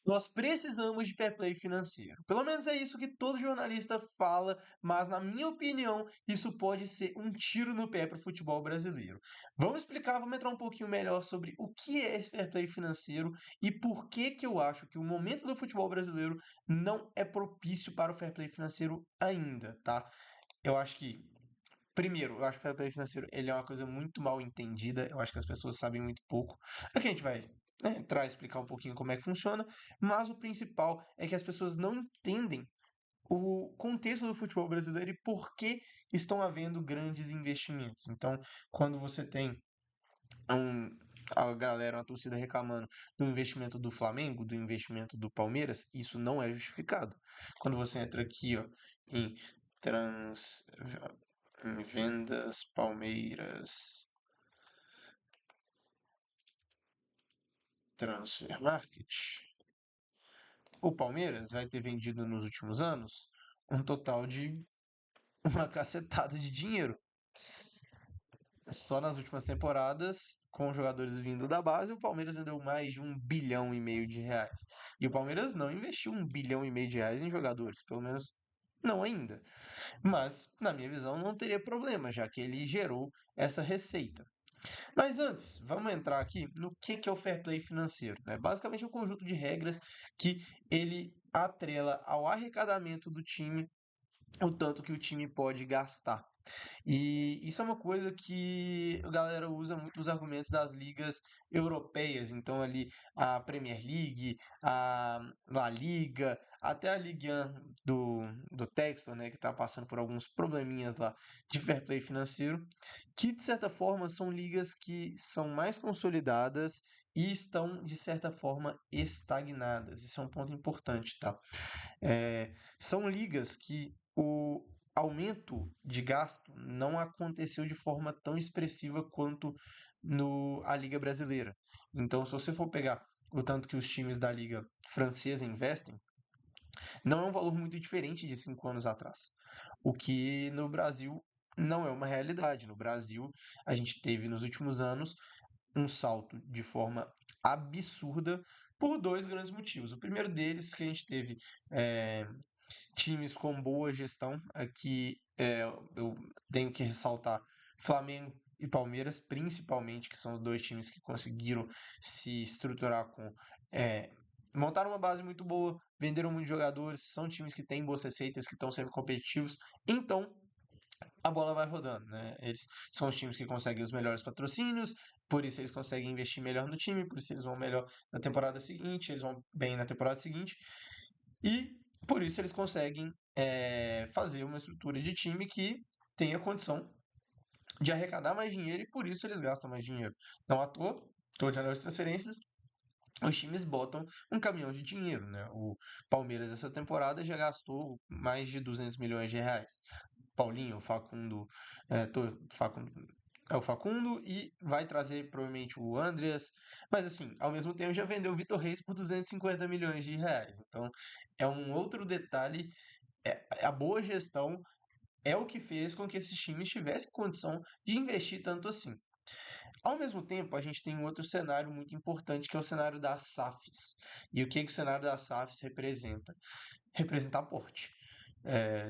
Nós precisamos de fair play financeiro. Pelo menos é isso que todo jornalista fala, mas na minha opinião, isso pode ser um tiro no pé para o futebol brasileiro. Vamos entrar um pouquinho melhor sobre o que é esse fair play financeiro e por que que eu acho que o momento do futebol brasileiro não é propício para o fair play financeiro ainda, tá? Eu acho que Primeiro, eu acho que o fair play financeiro ele é uma coisa muito mal entendida. Eu acho que as pessoas sabem muito pouco. Aqui a gente vai, né, entrar e explicar um pouquinho como é que funciona, mas o principal é que as pessoas não entendem o contexto do futebol brasileiro e por que estão havendo grandes investimentos. Então, quando você tem um, a galera, uma torcida reclamando do investimento do Flamengo, do investimento do Palmeiras, isso não é justificado. Quando você entra aqui, ó, em trans em vendas Palmeiras Transfer Market, o Palmeiras vai ter vendido nos últimos anos um total de uma cacetada de dinheiro. Só nas últimas temporadas, com jogadores vindo da base, o Palmeiras vendeu mais de 1,5 bilhão de reais. E o Palmeiras não investiu 1,5 bilhão de reais em jogadores, pelo menos não ainda. Mas, na minha visão, não teria problema, já que ele gerou essa receita. Mas antes, vamos entrar aqui no que é o fair play financeiro, né? Basicamente é um conjunto de regras que ele atrela ao arrecadamento do time o tanto que o time pode gastar. E isso é uma coisa que a galera usa muito os argumentos das ligas europeias. Então, ali a Premier League, a La Liga, até a Ligue 1 do Textor, né, que está passando por alguns probleminhas lá de fair play financeiro, que de certa forma são ligas que são mais consolidadas e estão de certa forma estagnadas. Isso é um ponto importante, tá? São ligas que o aumento de gasto não aconteceu de forma tão expressiva quanto no a Liga Brasileira. Então, se você for pegar o tanto que os times da Liga Francesa investem, não é um valor muito diferente de 5 anos atrás. O que no Brasil não é uma realidade. No Brasil, a gente teve nos últimos anos um salto de forma absurda por dois grandes motivos. O primeiro deles que a gente teve é, times com boa gestão. Aqui eu tenho que ressaltar Flamengo e Palmeiras, principalmente, que são os dois times que conseguiram se estruturar com. É, montaram uma base muito boa, venderam muitos jogadores, são times que têm boas receitas, que estão sempre competitivos. Então, a bola vai rodando, né? Eles são os times que conseguem os melhores patrocínios, por isso eles conseguem investir melhor no time, por isso eles vão melhor na temporada seguinte, eles vão bem na temporada seguinte. E por isso eles conseguem fazer uma estrutura de time que tenha condição de arrecadar mais dinheiro e por isso eles gastam mais dinheiro. Não à toa, todo janela de transferências, os times botam um caminhão de dinheiro, né? O Palmeiras essa temporada já gastou mais de 200 milhões de reais. Paulinho, Facundo, Facundo é o Facundo e vai trazer provavelmente o Andreas, mas assim, ao mesmo tempo já vendeu o Vitor Reis por 250 milhões de reais. Então, é um outro detalhe, a boa gestão é o que fez com que esses times tivessem condição de investir tanto assim. Ao mesmo tempo, a gente tem um outro cenário muito importante, que é o cenário das SAFs. E o que o cenário das SAFs representa? Representa aporte.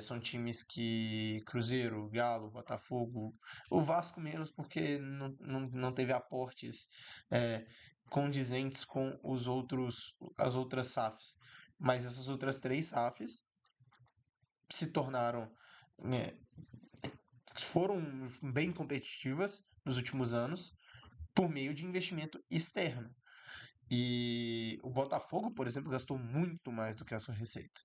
São times que Cruzeiro, Galo, Botafogo, o Vasco menos porque não teve aportes é, condizentes com as outras SAFs. Mas essas outras três SAFs se tornaram, é, foram bem competitivas nos últimos anos por meio de investimento externo. E o Botafogo, por exemplo, gastou muito mais do que a sua receita.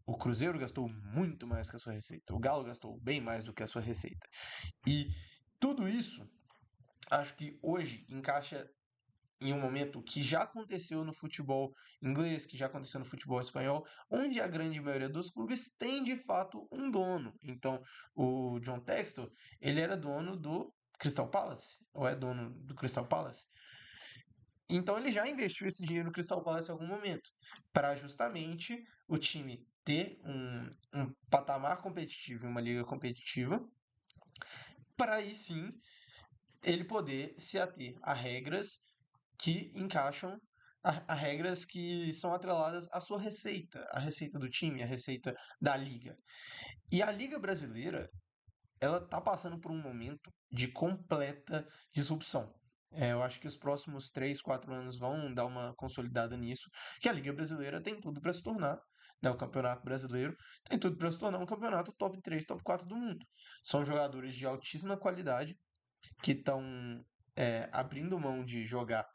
O Cruzeiro gastou muito mais que a sua receita. O Galo gastou bem mais do que a sua receita. E tudo isso, acho que hoje encaixa em um momento que já aconteceu no futebol inglês, que já aconteceu no futebol espanhol, onde a grande maioria dos clubes tem de fato um dono. Então, o John Textor, ele era dono do Crystal Palace, ou é dono do Crystal Palace. Então ele já investiu esse dinheiro no Crystal Palace em algum momento, para justamente o time ter um patamar competitivo, uma liga competitiva, para aí sim ele poder se ater a regras que encaixam a regras que são atreladas à sua receita, a receita do time, a receita da liga. E a Liga Brasileira, ela tá passando por um momento de completa disrupção. Eu acho que os próximos 3, 4 anos vão dar uma consolidada nisso, que a Liga Brasileira tem tudo para se tornar, né, o Campeonato Brasileiro tem tudo para se tornar um campeonato top 3, top 4 do mundo. São jogadores de altíssima qualidade que estão abrindo mão de jogar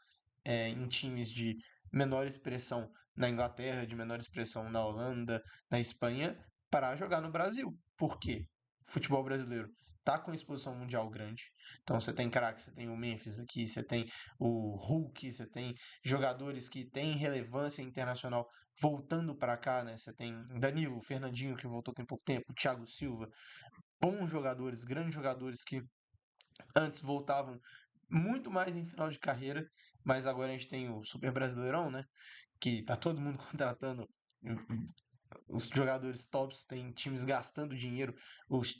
em times de menor expressão na Inglaterra, de menor expressão na Holanda, na Espanha, para jogar no Brasil. Por quê? O futebol brasileiro tá com exposição mundial grande. Então você tem craques, você tem o Memphis aqui, você tem o Hulk, você tem jogadores que têm relevância internacional voltando para cá, né? Você tem Danilo, Fernandinho que voltou tem pouco tempo, Thiago Silva, bons jogadores, grandes jogadores que antes voltavam muito mais em final de carreira, mas agora a gente tem o Super Brasileirão, né? Que tá todo mundo contratando os jogadores tops, tem times gastando dinheiro,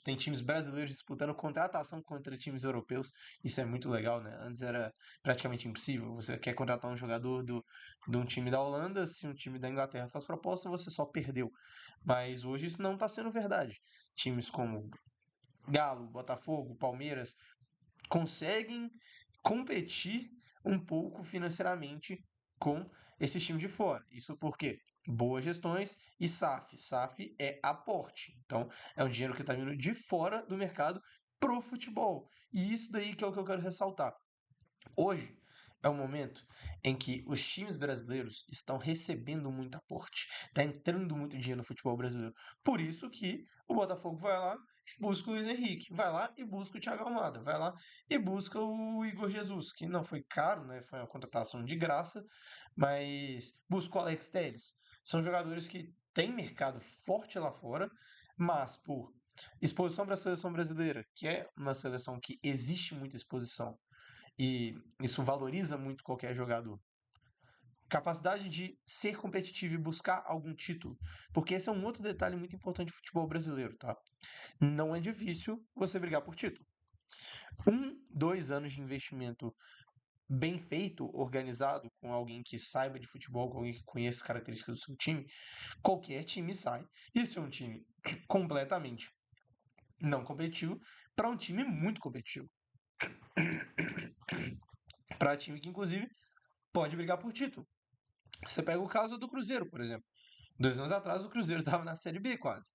tem times brasileiros disputando contratação contra times europeus. Isso é muito legal, né? Antes era praticamente impossível. Você quer contratar um jogador de um time da Holanda, se um time da Inglaterra faz proposta, você só perdeu. Mas hoje isso não está sendo verdade. Times como Galo, Botafogo, Palmeiras conseguem competir um pouco financeiramente com esse time de fora. Isso porque boas gestões e SAF. SAF é aporte. Então, é um dinheiro que está vindo de fora do mercado pro futebol. E isso daí que é o que eu quero ressaltar. Hoje é o momento em que os times brasileiros estão recebendo muito aporte, está entrando muito dinheiro no futebol brasileiro. Por isso que o Botafogo vai lá e busca o Luiz Henrique, vai lá e busca o Thiago Almada, vai lá e busca o Igor Jesus, que não foi caro, né? Foi uma contratação de graça, mas busca o Alex Telles. São jogadores que têm mercado forte lá fora, mas por exposição para a seleção brasileira, que é uma seleção que existe muita exposição e isso valoriza muito qualquer jogador. Capacidade de ser competitivo e buscar algum título. Porque esse é um outro detalhe muito importante do futebol brasileiro, tá? Não é difícil você brigar por título. 2 anos de investimento bem feito, organizado, com alguém que saiba de futebol, com alguém que conheça as características do seu time, qualquer time sai. Isso é um time completamente não competitivo para um time muito competitivo. Para um time que, inclusive, pode brigar por título. Você pega o caso do Cruzeiro, por exemplo. 2 anos atrás, o Cruzeiro estava na Série B quase.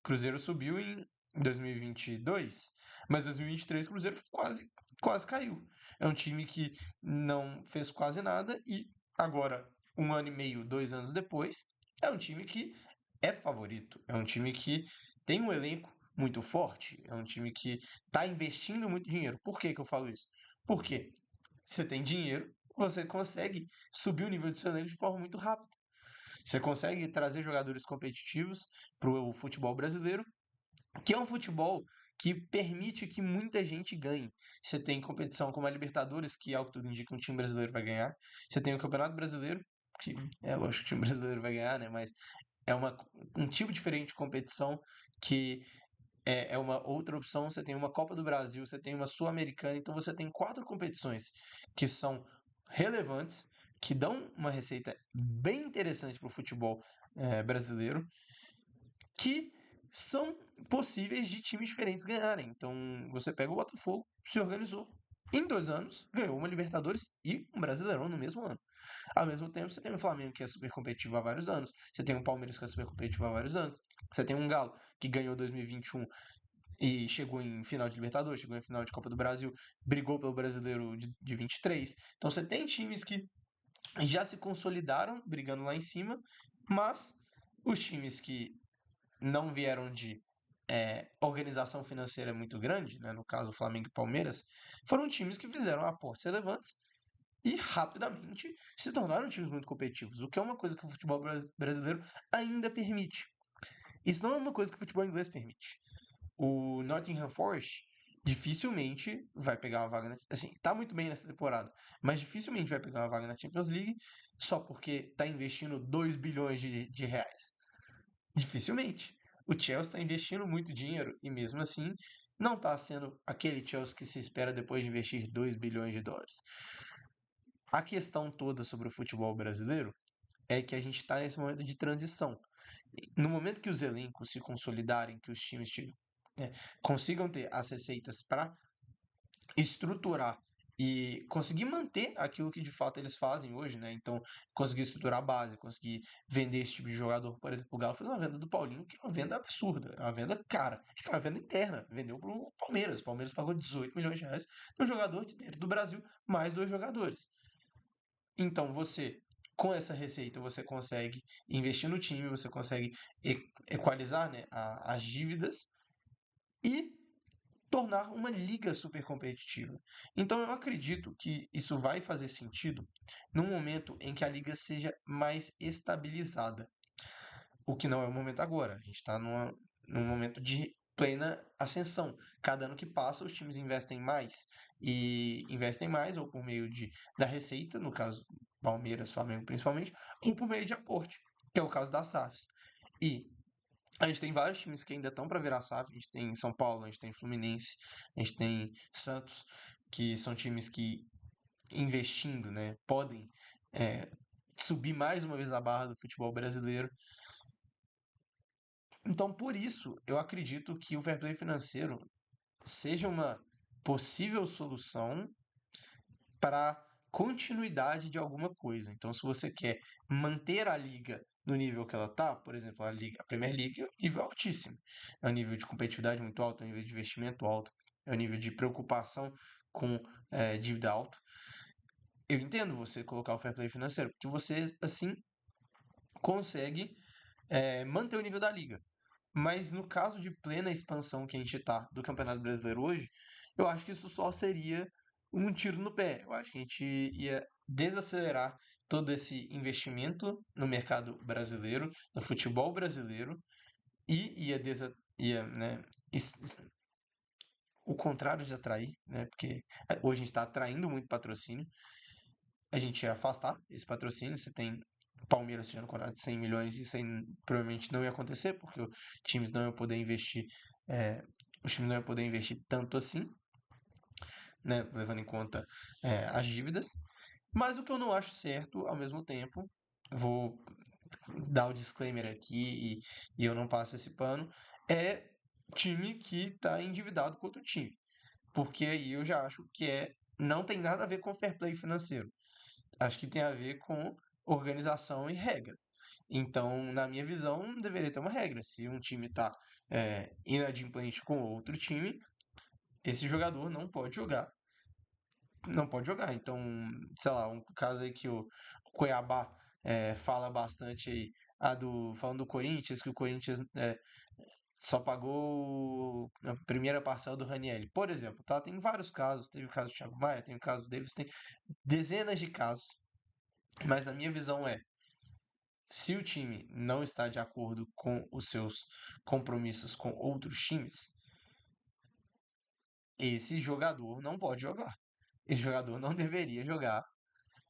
O Cruzeiro subiu em 2022, mas 2023 o Cruzeiro quase caiu. É um time que não fez quase nada e agora, 1 ano e meio, 2 anos depois, é um time que é favorito. É um time que tem um elenco muito forte. É um time que está investindo muito dinheiro. Por que eu falo isso? Porque você tem dinheiro, você consegue subir o nível do seu elenco de forma muito rápida. Você consegue trazer jogadores competitivos para o futebol brasileiro, que é um futebol que permite que muita gente ganhe. Você tem competição como a Libertadores, que ao que tudo indica um time brasileiro vai ganhar. Você tem o Campeonato Brasileiro, que é lógico que o time brasileiro vai ganhar, né? Mas é um tipo diferente de competição que é uma outra opção. Você tem uma Copa do Brasil, você tem uma Sul-Americana, então você tem 4 competições que são relevantes, que dão uma receita bem interessante para o futebol brasileiro, que são possíveis de times diferentes ganharem. Então você pega o Botafogo, se organizou. Em 2 anos, ganhou uma Libertadores e um Brasileirão no mesmo ano. Ao mesmo tempo, você tem o Flamengo, que é super competitivo há vários anos. Você tem o Palmeiras, que é super competitivo há vários anos. Você tem um Galo, que ganhou 2021 e chegou em final de Libertadores, chegou em final de Copa do Brasil, brigou pelo Brasileiro de 23. Então você tem times que já se consolidaram brigando lá em cima, mas os times que não vieram de organização financeira muito grande, né, no caso Flamengo e Palmeiras, foram times que fizeram aportes relevantes e rapidamente se tornaram times muito competitivos, o que é uma coisa que o futebol brasileiro ainda permite. Isso não é uma coisa que o futebol inglês permite. O Nottingham Forest dificilmente vai pegar uma vaga assim, tá muito bem nessa temporada, mas dificilmente vai pegar uma vaga na Champions League só porque tá investindo 2 bilhões de reais. Dificilmente. O Chelsea está investindo muito dinheiro e mesmo assim não está sendo aquele Chelsea que se espera depois de investir 2 bilhões de dólares. A questão toda sobre o futebol brasileiro é que a gente está nesse momento de transição. No momento que os elencos se consolidarem, que os times consigam ter as receitas para estruturar e conseguir manter aquilo que de fato eles fazem hoje, né? Então, conseguir estruturar a base, conseguir vender esse tipo de jogador. Por exemplo, o Galo fez uma venda do Paulinho, que é uma venda absurda, é uma venda cara. E foi uma venda interna, vendeu pro Palmeiras. O Palmeiras pagou 18 milhões de reais no jogador de dentro do Brasil, mais dois jogadores. Então, você, com essa receita, você consegue investir no time, você consegue equalizar, né, as dívidas e tornar uma liga super competitiva. Então eu acredito que isso vai fazer sentido num momento em que a liga seja mais estabilizada, o que não é o momento agora. A gente está num momento de plena ascensão. Cada ano que passa, os times investem mais e investem mais ou por meio da receita, no caso Palmeiras, Flamengo principalmente, ou por meio de aporte, que é o caso das SAFs. E a gente tem vários times que ainda estão para virar SAF. A gente tem São Paulo, a gente tem Fluminense, a gente tem Santos, que são times que, investindo, né, podem é, subir mais uma vez a barra do futebol brasileiro. Então, por isso, eu acredito que o fair play financeiro seja uma possível solução para continuidade de alguma coisa. Então, se você quer manter a liga no nível que ela está, por exemplo, a Premier League é um nível altíssimo. É um nível de competitividade muito alto, é um nível de investimento alto, é um nível de preocupação com dívida alto. Eu entendo você colocar o fair play financeiro, porque você, assim, consegue manter o nível da liga. Mas no caso de plena expansão que a gente está do Campeonato Brasileiro hoje, eu acho que isso só seria um tiro no pé. Eu acho que a gente ia desacelerar todo esse investimento no mercado brasileiro, no futebol brasileiro, e ia, né, o contrário de atrair, né? Porque hoje a gente está atraindo muito patrocínio, a gente ia afastar esse patrocínio. Você tem Palmeiras tirando contrato de 100 milhões, isso aí provavelmente não ia acontecer, porque os times não iam poder investir, é, os times não iam poder investir tanto assim, né, levando em conta as dívidas. Mas o que eu não acho certo, ao mesmo tempo, vou dar o disclaimer aqui e eu não passo esse pano, é time que está endividado com outro time. Porque aí eu já acho que não tem nada a ver com fair play financeiro. Acho que tem a ver com organização e regra. Então, na minha visão, deveria ter uma regra. Se um time está inadimplente com outro time, esse jogador não pode jogar. Não pode jogar. Então, sei lá, um caso aí que o Cuiabá fala bastante aí, falando do Corinthians, que o Corinthians só pagou a primeira parcela do Ranieri. Por exemplo, tá? Tem vários casos. Teve o caso do Thiago Maia, tem o caso do Davis, tem dezenas de casos. Mas na minha visão se o time não está de acordo com os seus compromissos com outros times, esse jogador não pode jogar. Esse jogador não deveria jogar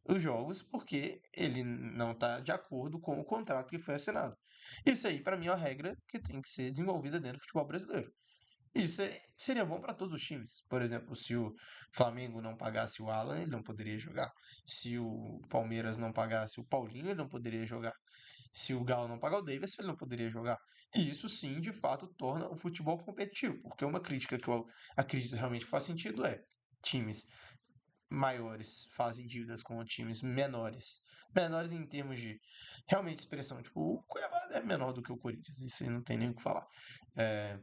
os jogos porque ele não está de acordo com o contrato que foi assinado. Isso aí, para mim, é uma regra que tem que ser desenvolvida dentro do futebol brasileiro. Isso seria bom para todos os times. Por exemplo, se o Flamengo não pagasse o Alan, ele não poderia jogar. Se o Palmeiras não pagasse o Paulinho, ele não poderia jogar. Se o Galo não pagar o Davis, ele não poderia jogar. E isso sim, de fato, torna o futebol competitivo. Porque uma crítica que eu acredito realmente que faz sentido é times maiores fazem dívidas com times menores. Menores em termos de realmente expressão. Tipo, o Cuiabá é menor do que o Corinthians. Isso aí não tem nem o que falar. É,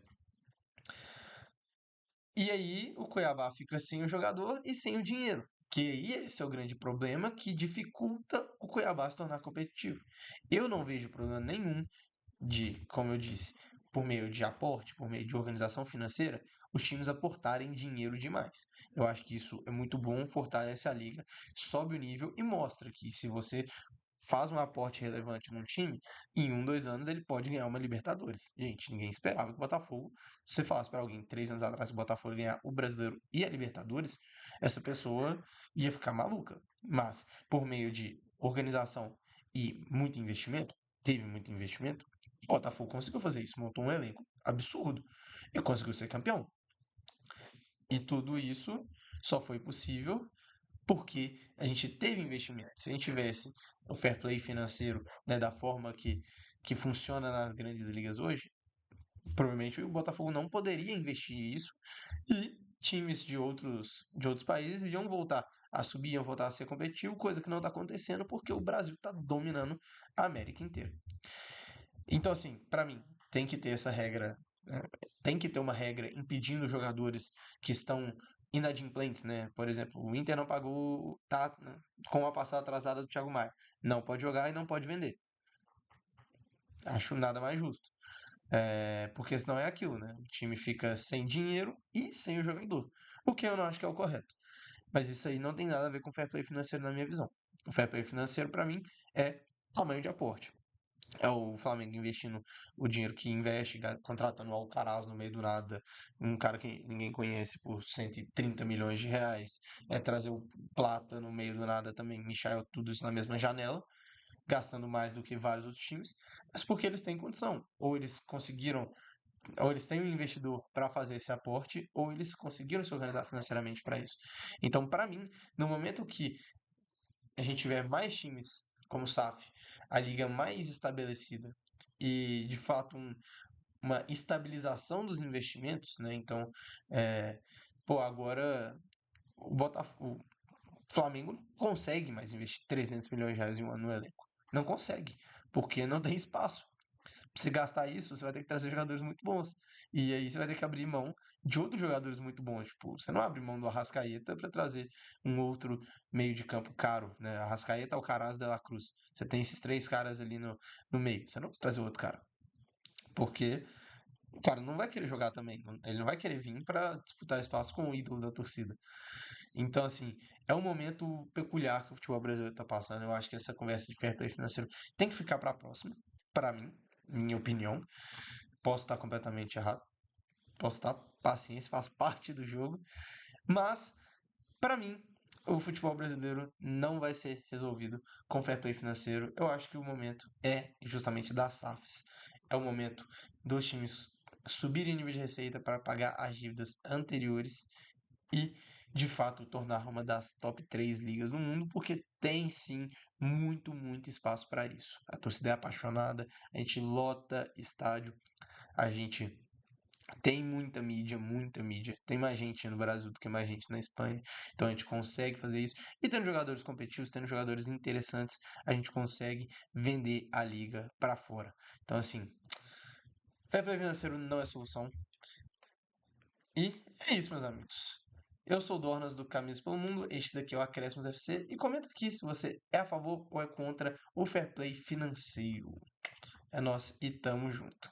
E aí o Cuiabá fica sem o jogador e sem o dinheiro. Que aí esse é o grande problema que dificulta o Cuiabá se tornar competitivo. Eu não vejo problema nenhum de, como eu disse, por meio de aporte, por meio de organização financeira, os times aportarem dinheiro demais. Eu acho que isso é muito bom, fortalece a liga, sobe o nível e mostra que se você faz um aporte relevante num time, em 2 anos ele pode ganhar uma Libertadores. Gente, ninguém esperava que o Botafogo, se você falasse para alguém 3 anos atrás que o Botafogo ia ganhar o Brasileiro e a Libertadores, essa pessoa ia ficar maluca. Mas, por meio de organização e muito investimento, teve muito investimento, o Botafogo conseguiu fazer isso, montou um elenco absurdo e conseguiu ser campeão. E tudo isso só foi possível porque a gente teve investimento. Se a gente tivesse o fair play financeiro, né, da forma que funciona nas grandes ligas hoje, provavelmente o Botafogo não poderia investir isso e times de outros países iam voltar a subir, iam voltar a ser competitivo, coisa que não está acontecendo porque o Brasil está dominando a América inteira. Então, assim, para mim, tem que ter essa regra, né? Tem que ter uma regra impedindo jogadores que estão inadimplentes, né? Por exemplo, o Inter não pagou, tá, né, com a passada atrasada do Thiago Maia. Não pode jogar e não pode vender. Acho nada mais justo. Porque senão é aquilo, né? O time fica sem dinheiro e sem o jogador. O que eu não acho que é o correto. Mas isso aí não tem nada a ver com fair play financeiro na minha visão. O fair play financeiro, para mim, é tamanho de aporte. É o Flamengo investindo o dinheiro que investe, contratando o Alcaraz no meio do nada, um cara que ninguém conhece por 130 milhões de reais. É trazer o Plata no meio do nada também, Michael, tudo isso na mesma janela, gastando mais do que vários outros times, mas porque eles têm condição. Ou eles conseguiram, ou eles têm um investidor para fazer esse aporte, ou eles conseguiram se organizar financeiramente para isso. Então, para mim, no momento que a gente tiver mais times como o SAF, a liga mais estabelecida e de fato uma estabilização dos investimentos, né? Então, é, agora o Flamengo não consegue mais investir 300 milhões de reais em um ano no elenco. Não consegue, porque não tem espaço. Pra você gastar isso, você vai ter que trazer jogadores muito bons. E aí você vai ter que abrir mão de outros jogadores muito bons. Tipo, você não abre mão do Arrascaeta para trazer um outro meio de campo caro, né? Arrascaeta, Alcaraz, De La Cruz. Você tem esses três caras ali no meio. Você não vai trazer outro cara. Porque o cara não vai querer jogar também. Ele não vai querer vir para disputar espaço com o ídolo da torcida. Então, assim, é um momento peculiar que o futebol brasileiro está passando. Eu acho que essa conversa de fair play financeiro tem que ficar para a próxima, para mim, minha opinião. Posso estar completamente errado, posso estar, paciência, faz parte do jogo, mas, para mim, o futebol brasileiro não vai ser resolvido com fair play financeiro. Eu acho que o momento é justamente das SAFs. É o momento dos times subirem nível de receita para pagar as dívidas anteriores e, de fato, tornar uma das top 3 ligas do mundo, porque tem sim muito, muito espaço para isso. A torcida é apaixonada, a gente lota estádio, a gente tem muita mídia, muita mídia. Tem mais gente no Brasil do que mais gente na Espanha. Então a gente consegue fazer isso. E tendo jogadores competitivos, tendo jogadores interessantes, a gente consegue vender a liga para fora. Então, assim, fair play financeiro não é solução. E é isso, meus amigos. Eu sou o Dornas do Caminhos pelo Mundo, este daqui é o Acréscimos FC, e comenta aqui se você é a favor ou é contra o fair play financeiro. É nóis e tamo junto.